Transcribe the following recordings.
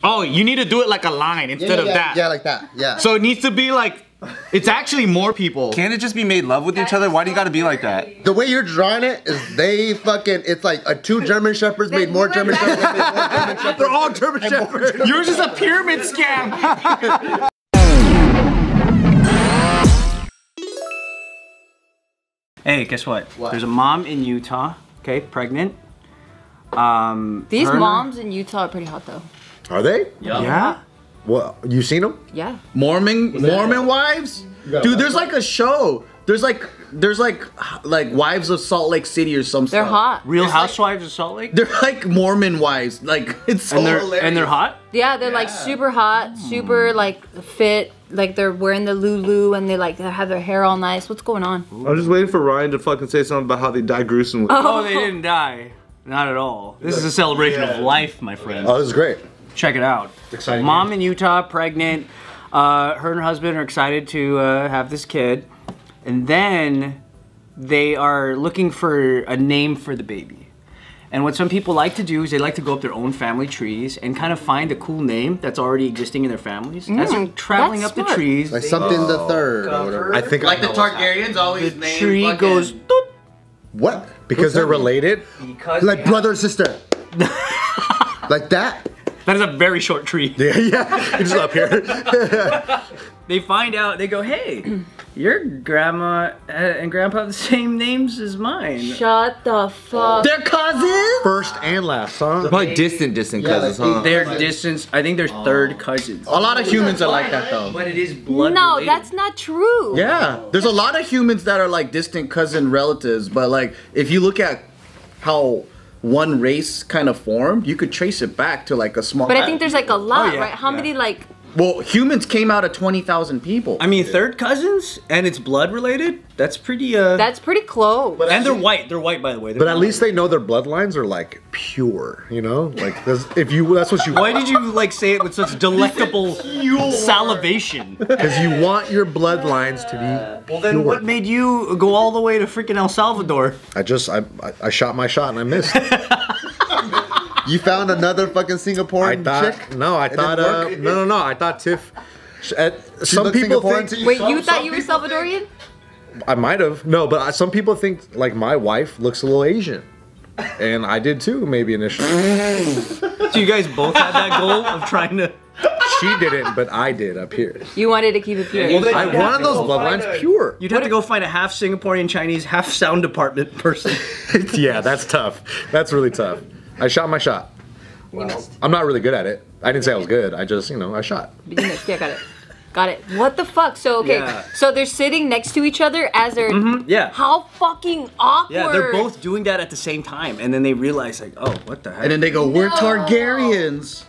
Oh, you need to do it like a line instead of that. Yeah, like that. Yeah. So it needs to be like, it's actually more people. Can't it just be made love with each other? Why do you gotta be like that? The way you're drawing it is they fucking, it's like two German Shepherds made more German Shepherds. They're all German Shepherds. Yours is a pyramid scam. Hey, guess what? There's a mom in Utah, okay, pregnant. These moms in Utah are pretty hot though. Are they? Yeah. Well, you seen them? Yeah. Mormon wives? Dude, there's like a show. There's like Wives of Salt Lake City or some stuff. They're hot. Real Housewives of Salt Lake? They're like Mormon wives. Like, it's so hilarious. And they're hot? Yeah, they're like super hot, super like fit. Like they're wearing the Lulu and they like have their hair all nice. What's going on? I'm just waiting for Ryan to fucking say something about how they die gruesomely. Oh, they didn't die. Not at all. This is a celebration of life, my friend. Oh, this is great. Check it out. Exciting. Mom in Utah, pregnant. Her and her husband are excited to have this kid. And then they are looking for a name for the baby. And what some people like to do is they like to go up their own family trees and kind of find a cool name that's already existing in their families. As they're traveling up the trees. Like something the third or whatever. I think like the Targaryens always name tree fucking... goes doop. What? Because they're related? Because like brother and sister. Like that? That is a very short tree. Yeah. It's up here. They find out, they go, hey, your grandma and grandpa have the same names as mine. Shut the fuck. They're cousins? First and last, huh? Probably distant cousins, huh? They're distant, I think they're third cousins. A lot of humans are like that though. But it is blood related. That's not true. Yeah, there's a lot of humans that are like distant cousin relatives, but like if you look at how one race kind of formed, you could trace it back to like a small... But I think there's like a lot, right? How many like... Well, humans came out of 20,000 people. I mean, third cousins, and it's blood related. That's pretty. That's pretty close. But and they're white. They're white, by the way. But at least they know their bloodlines are like pure. You know, like if you that's what you. Why did you like say it with such delectable salivation? Because you want your bloodlines to be. Well, then what made you go all the way to freaking El Salvador? I shot my shot and I missed. You found another fucking Singaporean chick? No, I thought no. I thought Tiff. Some people think. Wait, you thought you were Salvadorian? I might have. No, but some people think like my wife looks a little Asian, and I did too, maybe initially. So you guys both had that goal of trying to. She didn't, but I did up here. You wanted to keep it pure. Well, I wanted those bloodlines pure. You'd have to go find a half Singaporean Chinese, half sound department person. Yeah, that's tough. That's really tough. I shot my shot. Well, I'm not really good at it. I didn't say I was good. I just, I shot. You missed. Yeah, got it. Got it. What the fuck? So, okay. Yeah. So they're sitting next to each other as they're... Yeah. How fucking awkward. Yeah, they're both doing that at the same time. And then they realize, like, oh, what the heck? And then they go, we're Targaryens.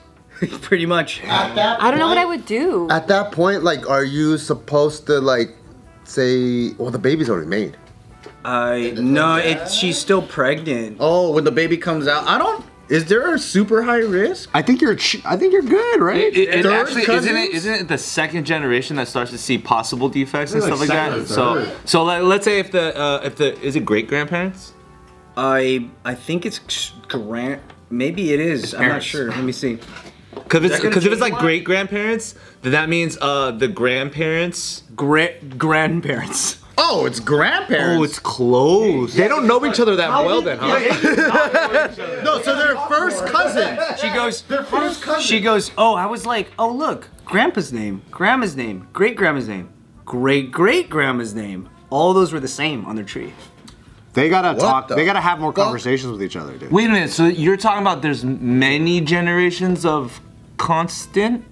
Pretty much. I don't know what I would do. At that point, like, are you supposed to, like, say... Well, the baby's already made. No, she's still pregnant. Oh, when the baby comes out, is there a super high risk? I think you're good, right? It actually, isn't it the second generation that starts to see possible defects and stuff like that? So let's say if is it great grandparents? I think it's maybe it is. I'm not sure. Let me see. Because if it's like great grandparents, then that means the grandparents. Grandparents. Oh, it's grandparents. Oh, it's close. They don't know each other that well then, huh? No, so they're first cousins. She goes, oh, I was like, oh, look, grandpa's name, grandma's name, great-grandma's name, great-great-grandma's name. All those were the same on their tree. They gotta talk, they gotta have more conversations with each other, dude. Wait a minute, so you're talking about there's many generations of constant?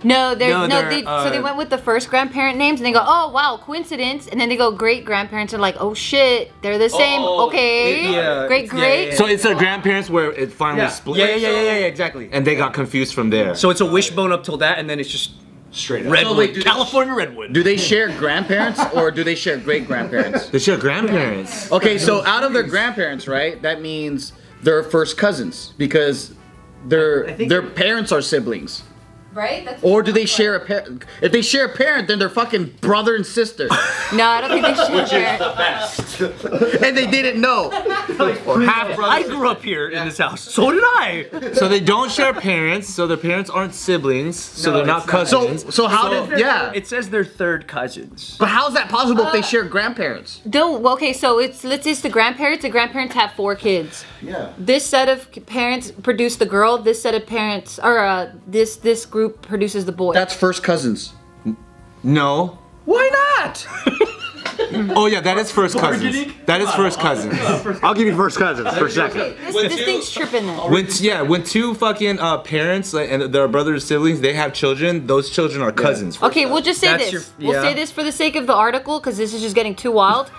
No, so they went with the first grandparent names and they go, oh wow, coincidence, and then they go great grandparents are like, oh shit, they're the same. Okay, great. Yeah. So it's their grandparents where it finally split. Yeah, exactly. And they got confused from there. So it's a wishbone up till that, and then it's just straight up. Redwood, California redwood. Do they share grandparents or do they share great grandparents? They share grandparents. Okay, so out of their grandparents, right? That means they're first cousins because their parents are siblings. Right? That's Or do they share a parent? If they share a parent, then they're fucking brother and sister. No, I don't think they share a parent. And they didn't know. I grew up here in this house. So did I. So they don't share parents, so their parents aren't siblings, so they're not cousins. So how did, yeah. It says they're third cousins. But how's that possible if they share grandparents? Okay, so let's say it's the grandparents. The grandparents have 4 kids. Yeah. This set of parents produce the girl. This set of parents, or this group produces the boy. That's first cousins. No. Why not? Oh yeah, that is first cousins. That is first cousins. I'll give you first cousins for a second. This thing's tripping then. When two fucking parents and their brothers siblings, they have children. Those children are cousins. Okay, we'll just say this. We'll say this for the sake of the article, because this is just getting too wild.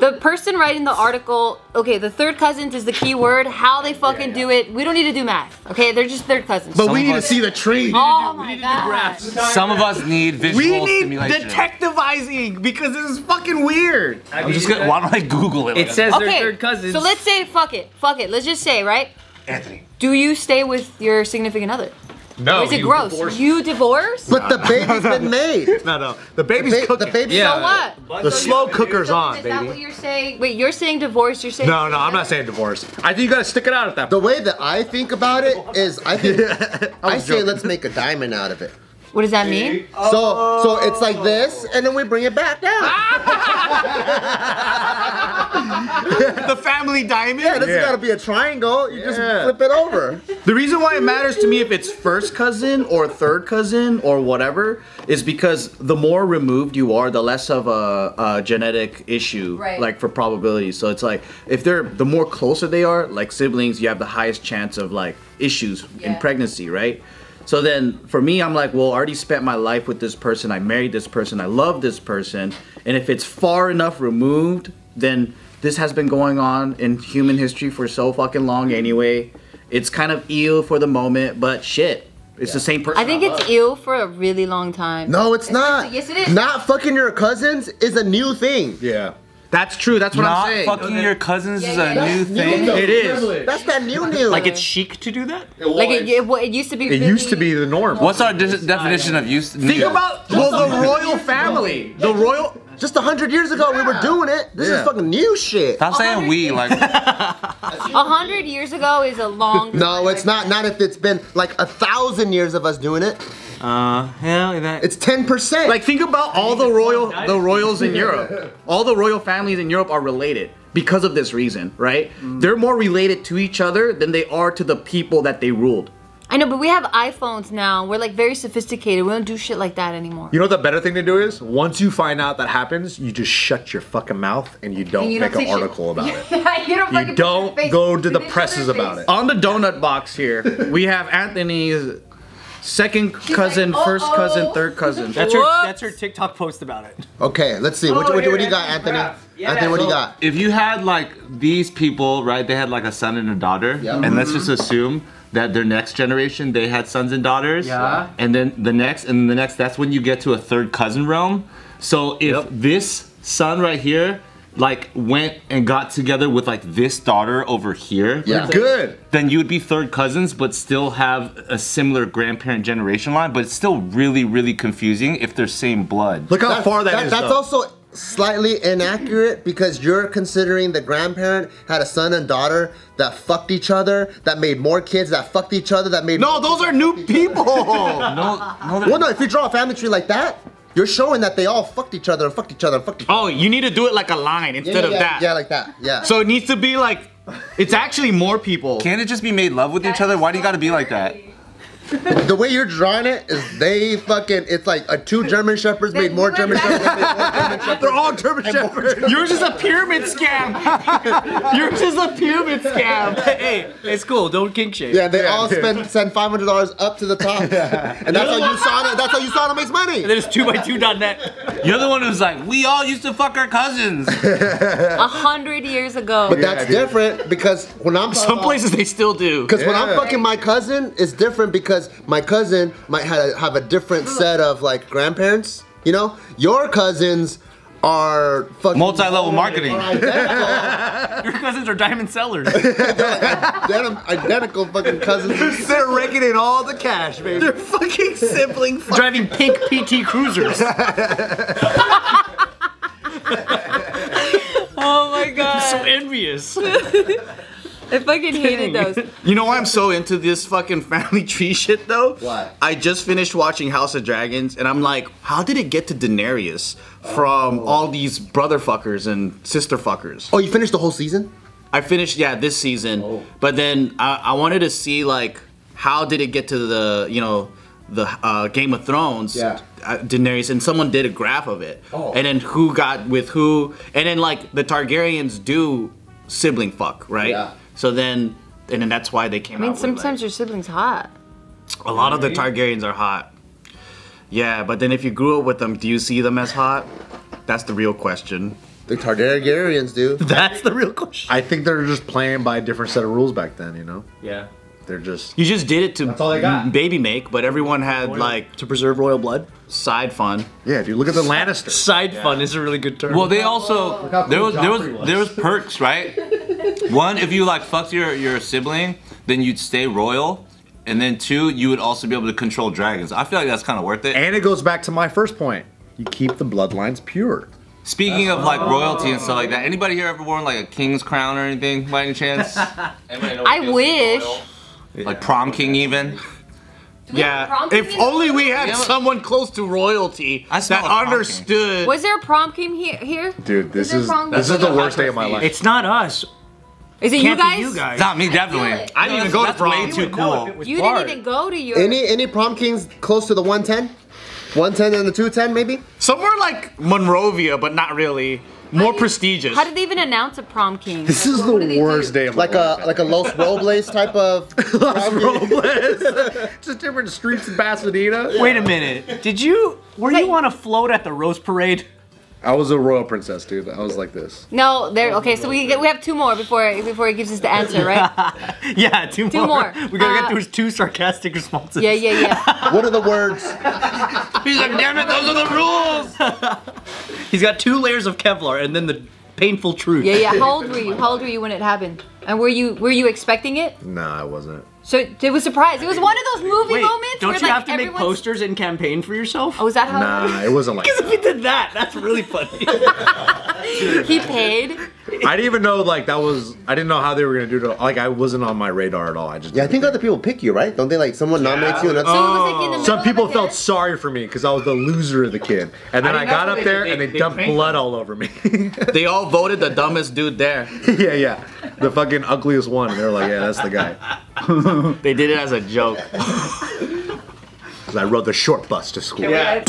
The person writing the article, okay, the third cousins is the key word. How they fucking do it, we don't need to do math. Okay, they're just third cousins. But we need to see the tree. Oh my god. Some of us need visual stimulation. detectivizing because this is fucking weird. I'm just gonna. Why don't I Google it? It says they're Okay, third cousins. so let's say fuck it. Let's just say, right? Anthony. Do you stay with your significant other? No. Or is it gross? You divorce? But the baby's been made. No. The baby's cooking. The baby. So what? The slow cooker's on, Is that what baby. you're saying? Wait, you're saying divorce? You're saying No, I'm not saying divorce. I think you gotta stick it out at that The point. way that I think about it is, I say let's make a diamond out of it. What does that mean? So it's like this, and then we bring it back down. The family diamond? Yeah, this has got to be a triangle. You just flip it over. The reason why it matters to me if it's first cousin or third cousin or whatever is because the more removed you are, the less of a genetic issue, Right. like for probability. So it's like if the more closer they are, like siblings, you have the highest chance of like issues in pregnancy, right? So then for me, I'm like, well, I already spent my life with this person. I married this person. I love this person. And if it's far enough removed, then this has been going on in human history for so fucking long anyway. It's kind of ill for the moment, but shit. It's the same person. I think it's ill for a really long time. No, it's not. Yes, it is. Not fucking your cousins is a new thing. Yeah. That's true. That's what I'm saying. Not fucking your cousins is a yeah. new thing. It is. That's that new. Like it's chic to do that? Like it used to be. It used to be the norm. What's our definition of use? Think about the royal family. The royal. Just 100 years ago, we were doing it. This is fucking new shit. Stop saying we like. 100 years ago is a long time. No, it's not. Not if it's been like 1,000 years of us doing it. Yeah, that. It's 10%. Like think about all the royals in Europe. All the royal families in Europe are related because of this reason, right? They're more related to each other than they are to the people that they ruled. I know, but we have iPhones now. We're like very sophisticated. We don't do shit like that anymore. You know what the better thing to do is? Once you find out that happens, you just shut your fucking mouth and you don't make an article about it. You don't go to the presses about it. On the donut box here, we have Anthony's second cousin, first cousin, third cousin. That's her TikTok post about it. Okay, let's see. What do you got, Anthony? Anthony, what do you got? If you had like these people, right? They had like a son and a daughter, and let's just assume that their next generation they had sons and daughters. Yeah. And then the next, that's when you get to a third cousin realm. So if this son right here like went and got together with like this daughter over here, Good. then you would be third cousins but still have a similar grandparent generation line, but it's still really, really confusing if they're same blood. Look how far that is. That's though. also slightly inaccurate because you're considering the grandparent had a son and daughter that fucked each other, that made more kids, that fucked each other, that made No, those are new people. Well, no, if you draw a family tree like that, you're showing that they all fucked each other and fucked each other and fucked each other. Oh, you need to do it like a line instead of that. Yeah, like that. Yeah. So it needs to be like, it's actually more people. Can't it just be made love with each other? Why do you gotta be like that? The way you're drawing it is it's like two German Shepherds made more German Shepherds. They're all German Shepherds. Yours is a pyramid scam. Yours is a pyramid scam. Hey, it's cool. Don't kink shame. Yeah, they all send $500 up to the top, and that's how you saw it. That's how you saw it makes money. And then it's 2x2.net. You're the one who's like, we all used to fuck our cousins. 100 years ago. But that's different because when I'm Some places they still do. Because when I'm fucking my cousin, it's different because my cousin might have a different set of like grandparents. You know, your cousins are fucking multi-level marketing. Your cousins are diamond sellers. Identical fucking cousins. They're raking in all the cash, baby. They're fucking sibling. Driving pink PT Cruisers. Oh my god. So envious. I fucking hated those. You know why I'm so into this fucking family tree shit though? Why? I just finished watching House of Dragons and I'm like, how did it get to Daenerys from all these brother fuckers and sister fuckers? Oh, you finished the whole season? I finished, yeah, this season. But then I wanted to see like, how did it get to the, you know, the Game of Thrones, Daenerys, and someone did a graph of it. And then who got with who, and then like the Targaryens do sibling fuck, right? Yeah. So then, and then that's why they came out. I mean, with, sometimes like, your siblings hot. a lot of the Targaryens are hot. Yeah, but then if you grew up with them, do you see them as hot? That's the real question. The Targaryens do. That's the real question. I think they're just playing by a different set of rules back then, you know? Yeah. They're just... You just did it to That's all they got. baby make, but everyone had like To preserve royal blood. side fun. Yeah, dude, look at the Lannisters. Side fun is a really good term. Well, they also there was perks, right? One, if you like fucked your sibling, then you'd stay royal, and then two, you would also be able to control dragons. I feel like that's kind of worth it. And it goes back to my first point. You keep the bloodlines pure. Speaking of like royalty and stuff like that, anybody here ever worn like a king's crown or anything by any chance? I wish. Like prom king even? Yeah, if only we had someone close to royalty I smell that a prom king. understood. Was there a prom king here? Dude, this there is prom this king? is the worst day of my life. It's not us. Is it Can't you guys? be you guys. Not me, definitely. it. I didn't even go to That's prom. way too cool. You didn't even go to your. Any prom kings close to the 110? 110 and the 210 maybe? Somewhere like Monrovia, but not really. More prestigious. How did they even announce a prom king? This is What do they the worst do? day of my life. Like a Los Robles type of prom king. Just different streets in Pasadena. Wait a minute. Were you on a float at the Rose Parade? I was a royal princess, dude. I was like this. No, there. Okay, so we have two more before he gives us the answer, right? Yeah, two more. We gotta get through his two sarcastic responses. Yeah. What are the words? He's like, damn it, those are the rules! He's got 2 layers of Kevlar and then the painful truth. Yeah. How old were you? How old were you when it happened? And were you expecting it? Nah, I wasn't. So it was surprise. It was one of those movie Wait, moments don't where you like have to make everyone's- posters and campaign for yourself? Oh, is that how? Nah, it wasn't like Because if that. you did that, that's really funny. He paid. I didn't even know like that was. I didn't know how they were gonna do it. Like I wasn't on my radar at all. I just Yeah, I think other people pick you, right? Don't they like someone nominates you and that's So it was like in the middle some people of a felt dance? sorry for me because I was the loser of the kid, and then I got up there and they dumped blood all over me. They all voted the dumbest dude there. yeah, the fucking ugliest one. And they're like, yeah, that's the guy. They did it as a joke. Because I rode the short bus to school. Yeah.